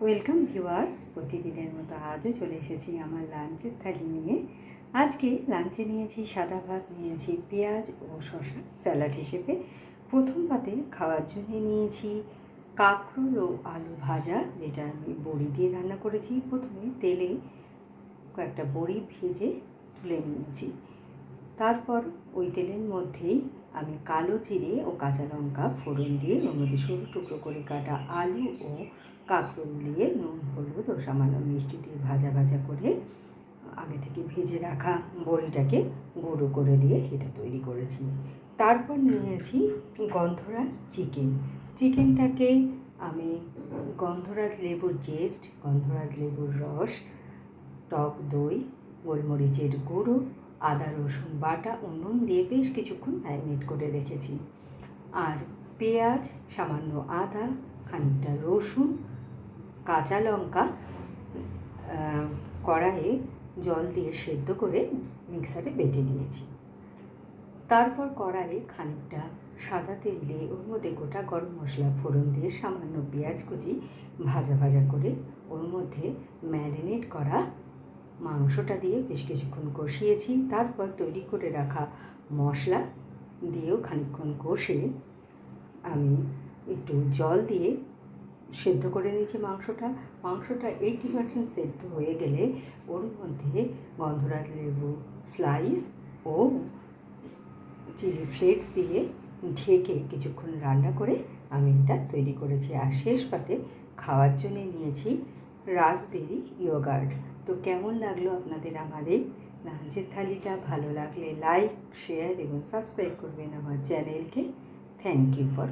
Welcome viewers, প্রতিদিনের মতো আজও চলে এসেছি আমার লাঞ্চের থালি নিয়ে। আজকে লাঞ্চে নিয়েছি সাদা ভাত, নিয়েছি পেঁয়াজ ও শসা স্যালাড হিসেবে। প্রথম পাতে খাওয়ার জন্য নিয়েছি কাঁকরোল ও আলু ভাজা, যেটা আমি বড়ি দিয়ে রান্না করেছি। প্রথমে তেলে কয়েকটা বড়ি ভেজে তুলে নিয়েছি। তারপর ওই তেলের মধ্যেই আমি কালো জিরে ও কাঁচা লঙ্কা ফোড়ন দিয়ে ওর মধ্যে সরু টুকরো করে কাটা আলু ও কাঁকরোল দিয়ে নুন হলুদ ও সামান্য মিষ্টি দিয়ে ভাজা ভাজা করে আগে থেকে ভেজে রাখা বড়িটাকে গুঁড়ো করে দিয়ে এটা তৈরি করেছি। তারপর নিয়েছি গন্ধরাজ চিকেনটাকে আমি গন্ধরাজ লেবুর জেস্ট, গন্ধরাজ লেবুর রস, টক দই, গোলমরিচের গুঁড়ো, আদা রসুন বাটা ও নুন দিয়ে বেশ কিছুক্ষণ ম্যারিনেট করে রেখেছি। আর পেঁয়াজ, সামান্য আদা, খানিকটা রসুন, কাঁচা লঙ্কা কড়াইয়ে জল দিয়ে সেদ্ধ করে মিক্সারে বেটে নিয়েছি। তারপর কড়াইয়ে খানিকটা সাদা তেল দিয়ে ওর মধ্যে গোটা গরম মশলা ফোড়ন দিয়ে সামান্য পেঁয়াজ কুচি ভাজা ভাজা করে ওর মধ্যে ম্যারিনেট করা মাংসটা দিয়ে বেশ কিছুক্ষণ কষিয়েছি। তারপর তৈরি করে রাখা মশলা দিয়েও খানিকক্ষণ কষে আমি একটু জল দিয়ে সেদ্ধ করে নিয়েছি মাংসটা 80% সেদ্ধ হয়ে গেলে ওর মধ্যে গন্ধরাজ লেবু স্লাইস ও চিলি ফ্লেক্স দিয়ে ঢেকে কিছুক্ষণ রান্না করে আমি এটা তৈরি করেছি। আর শেষ পাতে খাওয়ার জন্য নিয়েছি রাসবেরি ইয়োগার্ট। তো কেমন লাগলো আপনাদের আমার এই লাঞ্চের থালিটা? ভালো লাগলে লাইক, শেয়ার এবং সাবস্ক্রাইব করবেন আমার চ্যানেলকে। Thank you for